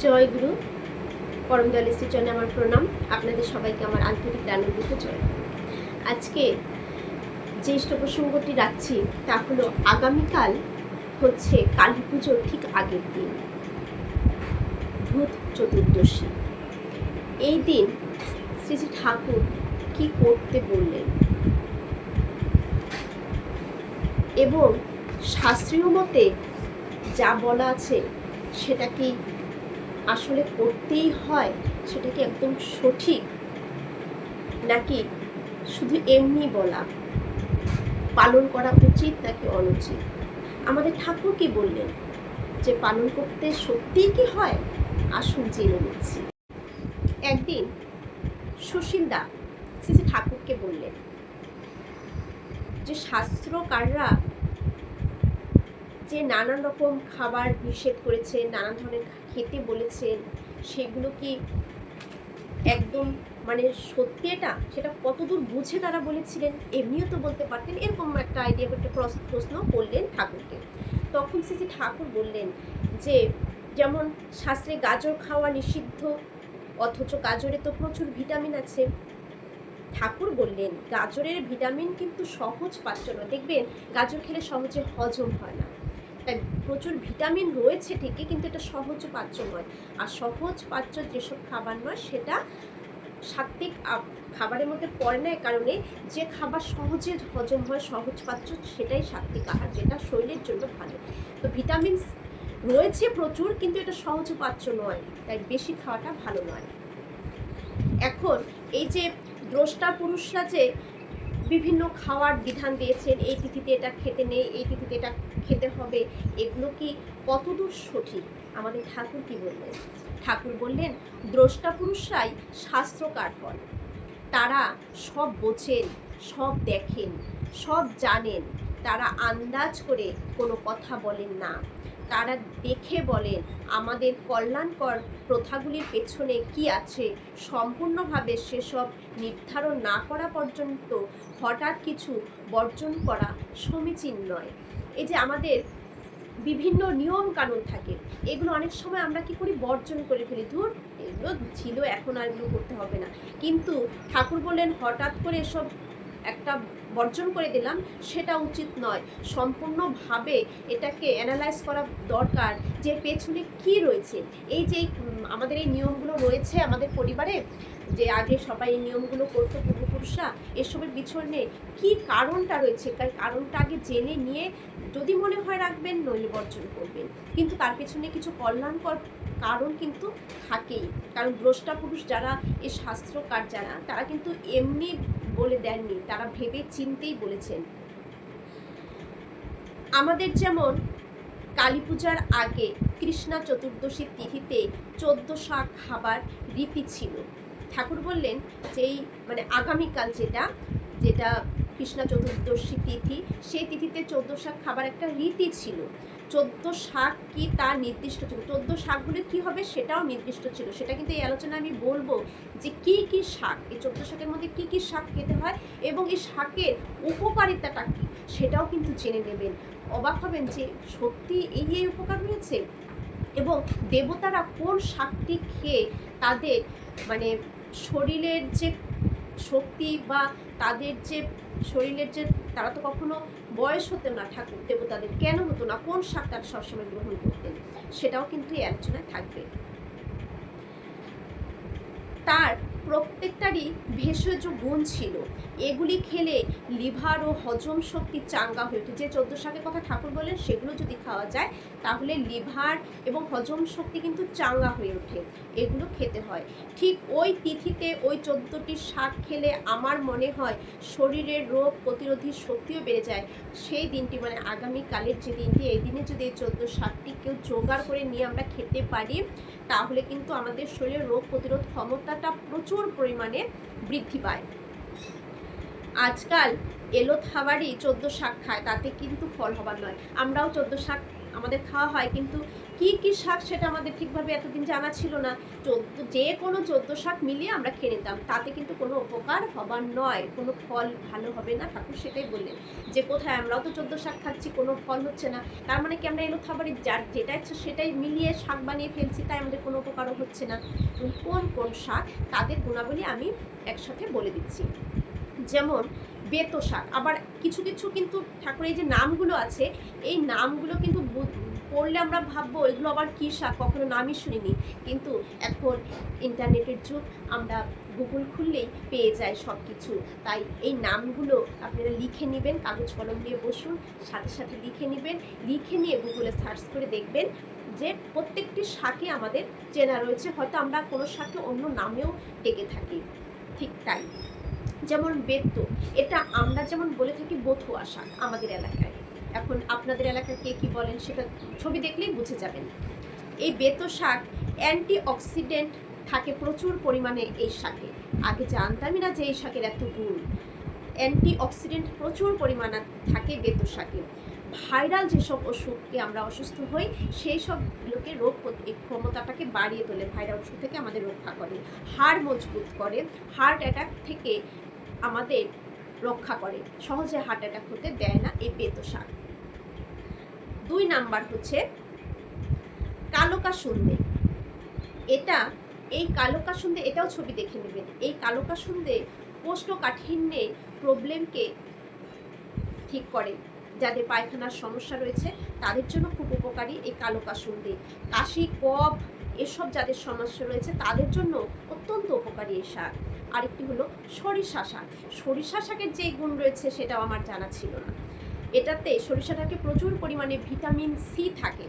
জয় গুরু, পরম দয়ালের শ্রীচরণে আমার প্রণাম। আপনাদের সবাইকে আমার আন্তরিক আনন্দিত জয়। আজকে যে ইষ্ট প্রসঙ্গটি রাখছি তা হলো আগামীকাল হচ্ছে কালী পুজোর ঠিক আগের দিন, ভূত চতুর্দশী। এই দিন শ্রী শ্রী ঠাকুর কি করতে বললেন এবং শাস্ত্রীয় মতে যা বলা আছে সেটা কি আসলে করতেই হয়, সেটা কি একদম সঠিক নাকি শুধু এমনি বলা, পালন করা উচিত নাকি অনুচিত? আমাদের ঠাকুর কি বললেন যে পালন করতে সত্যিই কি হয়, আসুন জেনে নিচ্ছি। একদিন সুশীলদা শ্রী শ্রী ঠাকুরকে বললেন যে শাস্ত্রকাররা যে নানান রকম খাবার নিষেধ করেছেন, নানান ধরনের খেতে বলেছেন, সেগুলো কি একদম মানে সত্যি সেটা কতদূর বুঝে তারা বলেছিলেন? এমনিও তো বলতে পারতেন। এরকম একটা আইডিয়া, একটা প্রশ্ন করলেন ঠাকুরকে। তখন শ্রী ঠাকুর বললেন যে যেমন শাস্ত্রে গাজর খাওয়া নিষিদ্ধ, অথচ গাজরে তো প্রচুর ভিটামিন আছে। ঠাকুর বললেন গাজরের ভিটামিন কিন্তু সহজ পাচ্য নয়। দেখবেন গাজর খেলে সহজে হজম হয় না, তাই প্রচুর ভিটামিন রয়েছে ঠিকই, কিন্তু এটা সহজ পাচ্য নয়। আর সহজ পাচ্য যেসব খাবার নয় সেটা সাত্ত্বিক খাবারের মধ্যে পড়ে না। কারণে যে খাবার সহজে হজম হয়, সহজ পাচ্য, সেটাই সাত্ত্বিক আহার, যেটা শরীরের জন্য ভালো। তো ভিটামিন রয়েছে প্রচুর, কিন্তু এটা সহজ পাচ্য নয়, তাই বেশি খাওয়াটা ভালো নয়। এখন এই যে দ্রষ্টা পুরুষরা যে বিভিন্ন খাওয়ার বিধান দিয়েছেন, এই তিথিতে এটা খেতে নেই, এই তিথিতে এটা খেতে হবে, এগুলো কি কতদূর সঠিক? আমাদের ঠাকুর কি বললেন? ঠাকুর বললেন দ্রষ্টা পুরুষরাই শাস্ত্রকার হন, তারা সব বোঝেন, সব দেখেন, সব জানেন। তারা আন্দাজ করে কোনো কথা বলেন না, তারা দেখে বলেন আমাদের কল্যাণকর প্রথাগুলির পেছনে কি আছে। সম্পূর্ণভাবে সেসব নির্ধারণ না করা পর্যন্ত হঠাৎ কিছু বর্জন করা সমীচীন নয়। এই যে আমাদের বিভিন্ন নিয়ম কানুন থাকে, এগুলো অনেক সময় আমরা কি করি, বর্জন করে ফেলি। ধুর, এগুলো ছিল, এখন আর এগুলো করতে হবে না। কিন্তু ঠাকুর বললেন হঠাৎ করে এসব একটা বর্জন করে দিলাম, সেটা উচিত নয়। সম্পূর্ণভাবে এটাকে অ্যানালাইজ করা দরকার যে পেছনে কি রয়েছে। এই যে আমাদের এই নিয়মগুলো রয়েছে আমাদের পরিবারে, যে আগে সবাই এই নিয়মগুলো করতো পূর্বপুরুষরা, এসবের পিছনে কি কারণটা রয়েছে, কারণটা আগে জেনে নিয়ে যদি মনে হয় রাখবেন, নইলে বর্জন করবেন। কিন্তু তার পেছনে কিছু কল্যাণকর কারণ কিন্তু থাকেই। কারণ দ্রষ্টা পুরুষ যারা, এই শাস্ত্রকার যারা, তারা কিন্তু এমনি বলে দেননি, তারা ভেবে চিন্তেই বলেছেন। আমাদের যেমন কালী পূজার আগে কৃষ্ণা চতুর্দশী তিথিতে 14 শাক খাবার রীতি ছিল। ঠাকুর বললেন যে এই মানে আগামীকাল যেটা কৃষ্ণা চতুর্দশী তিথি, সেই তিথিতে 14 শাক খাবার একটা রীতি ছিল। 14 শাক কি তার নির্দিষ্ট ছিল, 14 শাকগুলো কি হবে সেটাও নির্দিষ্ট ছিল। সেটা কিন্তু এই আলোচনা আমি বলবো যে কি কি শাক, এই 14 শাকের মধ্যে কি কি শাক খেতে হয় এবং এই শাকের উপকারিতাটা কি, সেটাও কিন্তু জেনে নেবেন। অবাক হবেন যে সত্যি এই উপকার রয়েছে। এবং দেবতারা কোন শাকটি খেয়ে তাদের মানে শরীরের যে শক্তি বা তাদের যে শরীরের যে, তারা তো কখনো বয়স হতো না, ঠাকুর দেবতাদের কেন হতো না, কোন শাক তারা সবসময় গ্রহণ করতেন, সেটাও কিন্তু এই আলোচনায় থাকবে। তার প্রত্যেকটারই ভেষজ গুণ ছিল। এগুলি খেলে লিভার ও হজম শক্তি চাঙ্গা হয়ে ওঠে। যে 14 শাকের কথা ঠাকুর বলেন, সেগুলো যদি খাওয়া যায় তাহলে লিভার এবং হজম শক্তি কিন্তু চাঙ্গা হয়ে ওঠে, এগুলো খেতে হয়। ঠিক ওই তিথিতে ওই 14টি শাক খেলে আমার মনে হয় শরীরের রোগ প্রতিরোধী শক্তিও বেড়ে যায়। সেই দিনটি মানে আগামীকালের যে দিনটি, এই দিনে যদি এই 14 শাকটি কেউ জোগাড় করে নিয়ে আমরা খেতে পারি, তাহলে কিন্তু আমাদের শরীরের রোগ প্রতিরোধ ক্ষমতাটা প্রচুর পরিমাণে বৃদ্ধি পায়। আজকাল এলো থাবারই 14 শাক খায়, তাতে কিন্তু ফল হবার নয়। আমরাও 14 শাক আমাদের খাওয়া হয়, কিন্তু কি কি শাক সেটা আমাদের ঠিকভাবে এতদিন জানা ছিল না। যে কোনো 14 শাক মিলিয়ে আমরা খেয়ে নিতাম, তাতে কিন্তু কোনো উপকার হবার নয়, কোনো ফল ভালো হবে না। ঠাকুর সেটাই বললেন যে কোথায় আমরাও তো 14 শাক খাচ্ছি, কোনো ফল হচ্ছে না, তার মানে কি আমরা এলো খাবারে যার যেটা ইচ্ছা সেটাই মিলিয়ে শাক বানিয়ে ফেলছি, তাই আমাদের কোনো উপকারও হচ্ছে না। কোন কোন শাক তাদের গুণাবলী আমি একসাথে বলে দিচ্ছি। যেমন বেতো শাক, আবার কিছু কিছু কিন্তু ঠাকুরের যে নামগুলো আছে এই নামগুলো কিন্তু পড়লে আমরা ভাববো এগুলো আবার কী শাক, কখনো নামই শুনিনি, কিন্তু এখন ইন্টারনেটের যুগ, আমরা গুগল খুললেই পেয়ে যাই সব কিছু। তাই এই নামগুলো আপনারা লিখে নেবেন, কাগজ কলম নিয়ে বসুন, সাথে সাথে লিখে নেবেন, লিখে নিয়ে গুগলে সার্চ করে দেখবেন যে প্রত্যেকটি শাকে আমাদের চেনা রয়েছে, হয়তো আমরা কোনো শাকে অন্য নামেও ডেকে থাকি, ঠিক তাই। যেমন বেতো, এটা আমরা যেমন বলে থাকি বথুয়া শাক আমাদের এলাকায়, এখন আপনাদের এলাকায় কে কী বলেন সেটা ছবি দেখলেই বুঝে যাবেন। এই বেতো শাক অ্যান্টি অক্সিডেন্ট থাকে প্রচুর পরিমাণে এই শাকে, আগে জানতামই না যে এই শাকের এত গুণ। অ্যান্টি অক্সিডেন্ট প্রচুর পরিমাণে থাকে বেতো শাকে। ভাইরাল যেসব অসুখকে আমরা অসুস্থ হই সেই সবগুলোকে রোগ ক্ষমতাটাকে বাড়িয়ে তোলে, ভাইরাল অসুখ থেকে আমাদের রক্ষা করে, হাড় মজবুত করে, হার্ট অ্যাটাক থেকে আমাদের রক্ষা করে, সহজে হার্ট অ্যাটাক হতে দেয় না এই বেতো শাক। 2 নাম্বার হচ্ছে কালো কাসুন্দে। এই কালো কাসুন্দে, এটাও ছবি দেখে নেবেন। এই কালো কাসুন্দে কোষ্ঠকাঠিন্যে প্রবলেমকে ঠিক করে, যাদের পায়খানার সমস্যা রয়েছে তাদের জন্য খুব উপকারী এই কালো কাসুন্দে। কাশি কফ এসব যাদের সমস্যা রয়েছে তাদের জন্য অত্যন্ত উপকারী এই শাক। আরেকটি হলো সরিষা শাক। সরিষা শাকের যে গুণ রয়েছে সেটাও আমার জানা ছিল না। এটাতে সরিষাটাকে প্রচুর পরিমাণে ভিটামিন সি থাকে।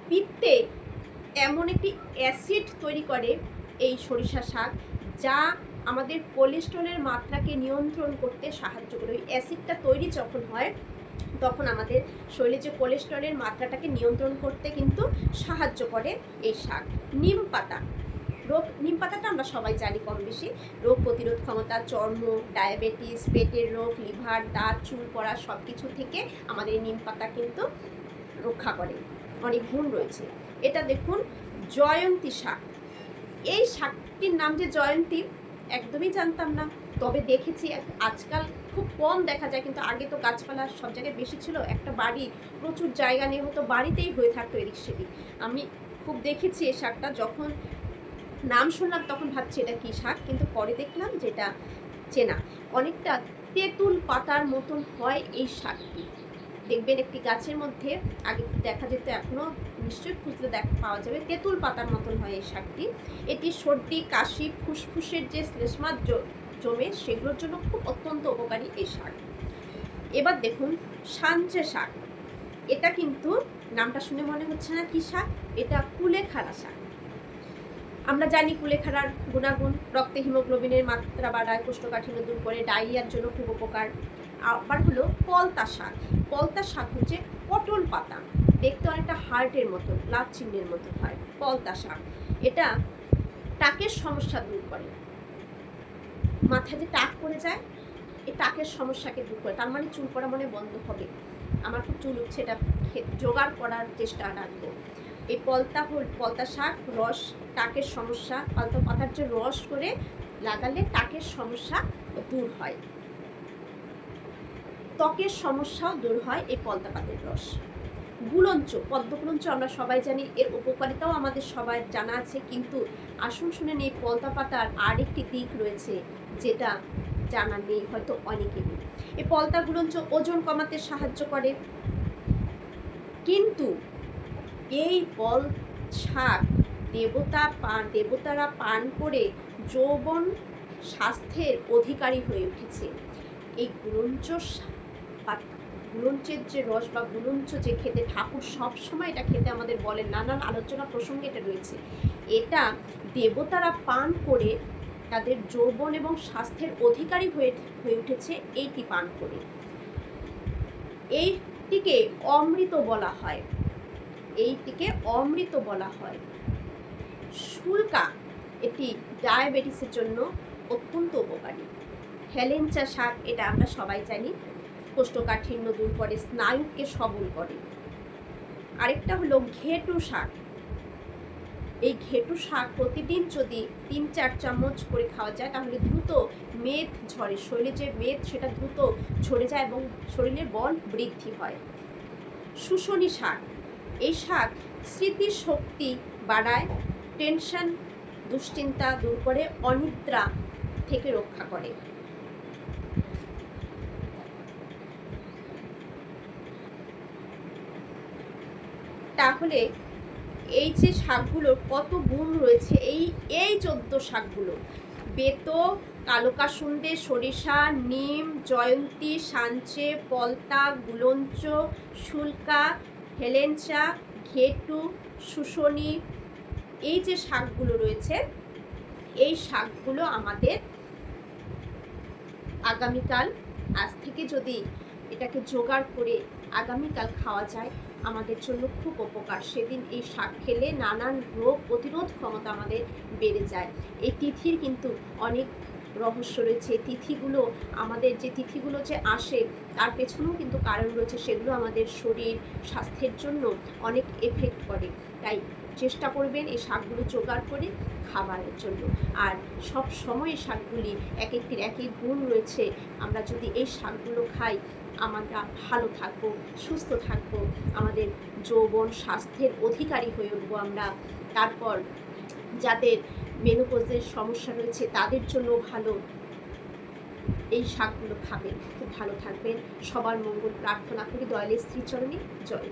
পিত্তে এমন একটি অ্যাসিড তৈরি করে এই সরিষা শাক, যা আমাদের কোলেস্টেরলের মাত্রাকে নিয়ন্ত্রণ করতে সাহায্য করে। ওই অ্যাসিডটা তৈরি যখন হয় তখন আমাদের শরীরে যে কোলেস্টেরলের মাত্রাটাকে নিয়ন্ত্রণ করতে কিন্তু সাহায্য করে এই শাক। নিম পাতা, নিম পাতাটা আমরা সবাই জানি কম বেশি, রোগ প্রতিরোধ ক্ষমতা, চর্ম, ডায়াবেটিস, পেটের রোগ, লিভার, দাঁত, চুল পড়া সব কিছু থেকে আমাদের নিম পাতা কিন্তু রক্ষা করে, অনেক গুণ রয়েছে। এটা দেখুন জয়ন্তী শাক। এই শাকটির নাম যে জয়ন্তী একদমই জানতাম না, তবে দেখেছি আজকাল খুব কম দেখা যায়, কিন্তু আগে তো গাছপালা সব জায়গায় বেশি ছিল, একটা বাড়ি প্রচুর জায়গা নিয়ে হতো, বাড়িতেই হয়ে থাকতো এদিক সেদিক। আমি খুব দেখেছি এই শাকটা, যখন নাম শুনলাম তখন ভাবছি এটা কী শাক, কিন্তু পরে দেখলাম যেটা চেনা। অনেকটা তেঁতুল পাতার মতন হয় এই শাকটি, দেখবেন একটি গাছের মধ্যে আগে দেখা যেত, এখনও নিশ্চয়ই খুঁজলে পাওয়া যাবে, তেঁতুল পাতার মতন হয় এই শাকটি। এটি সর্দি, কাশি, ফুসফুসের যে শ্লেষ্মা জমে সেগুলোর জন্য খুব অত্যন্ত উপকারী এই শাক। এবার দেখুন সাঞ্চে শাক। এটা কিন্তু নামটা শুনে মনে হচ্ছে না কি শাক, এটা কুলেখাড়া শাক। আমরা জানি কুলেখাড়ার গুণাগুণ, রক্তে হিমোগ্লোবিনের মাত্রা বাড়ায়, কোষ্ঠকাঠিন্য দূর করে, ডায়রিয়ার জন্য খুব উপকার। আবার হলো পলতা শাক। পলতা শাক হচ্ছে পটল পাতা, দেখতে অনেকটা হার্টের মতো, লাভ চিহ্নের মতো হয় পলতা শাক। এটা টাকের সমস্যা দূর করে, মাথায় যে টাক পড়ে যায় এই টাকের সমস্যাকে দূর করে, তার মানে চুল পড়া মনে বন্ধ হবে। আমার খুব চুল উঠছে, এটা জোগাড় করার চেষ্টা রাখবো। এই পলতা শাক রস, টাকের সমস্যা, পলতা পাতার যে রস করে লাগালে টাকের সমস্যা দূর হয়, ত্বকের সমস্যাও দূর হয় এই পলতা পাতার রস। গুলঞ্চ, পদ্মগুলঞ্চ আমরা সবাই জানি, এর উপকারিতাও আমাদের সবাই জানা আছে, কিন্তু আসুন শুনে নেই পলতা পাতার আরেকটি দিক রয়েছে যেটা জানা নেই হয়তো অনেকেরই। এই পলতা গুলঞ্চ ওজন কমাতে সাহায্য করে, কিন্তু এই শাক দেবতারা পান করে যৌবন স্বাস্থ্যের অধিকারী হয়ে উঠেছে। এই গুলঞ্চের যে রস বা গুলঞ্চ যে খেতে, ঠাকুর সবসময় এটা খেতে আমাদের বলেন, নানান আলোচনা প্রসঙ্গে এটা রয়েছে। এটা দেবতারা পান করে তাদের যৌবন এবং স্বাস্থ্যের অধিকারী হয়ে উঠেছে এইটি পান করে। এইটিকে অমৃত বলা হয়, শুল্কা এটি ডায়াবেটিসের জন্য অত্যন্ত উপকারী। হেলেঞ্চা শাক, এটা আমরা সবাই জানি, কোষ্ঠকাঠিন্য দূর করে, স্নায়ুকে সবল করে। আরেকটা হলো ঘেটু শাক। এই ঘেটু শাক প্রতিদিন যদি 3-4 চামচ করে খাওয়া যায় তাহলে দ্রুত মেদ ঝরে, শরীরে যে মেদ সেটা দ্রুত ঝরে যায় এবং শরীরের বল বৃদ্ধি হয়। শুশনি শাক, এই শাক স্মৃতিশক্তি বাড়ায়, টেনশন দুশ্চিন্তা দূর করে, অনিদ্রা থেকে রক্ষা করে। তাহলে এই যে শাকগুলোর কত গুণ রয়েছে, এই 14 শাকগুলো বেতো, কালকাসুন্দে, সরিষা, নিম, জয়ন্তী, সাঞ্চে, পলতা, গুলঞ্চ, শুল্কা, হেলেঞ্চা, ঘেটু, শুশনি, এই যে শাকগুলো রয়েছে এই শাকগুলো আমাদের আগামীকাল, আজ থেকে যদি এটাকে জোগাড় করে আগামীকাল খাওয়া যায় আমাদের জন্য খুব উপকার। সেদিন এই শাক খেলে নানান রোগ প্রতিরোধ ক্ষমতা আমাদের বেড়ে যায়। এই তিথির কিন্তু অনেক রহস্য রয়েছে। তিথিগুলো আমাদের যে তিথিগুলো যে আসে তার পেছনেও কিন্তু কারণ রয়েছে, সেগুলো আমাদের শরীর স্বাস্থ্যের জন্য অনেক এফেক্ট করে। তাই চেষ্টা করবেন এই শাকগুলো জোগাড় করে খাবারের জন্য। আর সব সময় এই শাকগুলি এক একটির এক এক গুণ রয়েছে। আমরা যদি এই শাকগুলো খাই আমরা ভালো থাকবো, সুস্থ থাকবো, আমাদের যৌবন স্বাস্থ্যের অধিকারী হয়ে উঠবো আমরা। তারপর যাদের মেনোপজের সমস্যা রয়েছে তাদের জন্য ভালো, এই শাকগুলো খাবেন, খুব ভালো থাকবেন। সবার মঙ্গল প্রার্থনা করি দয়ালের শ্রীচরণে। জয়।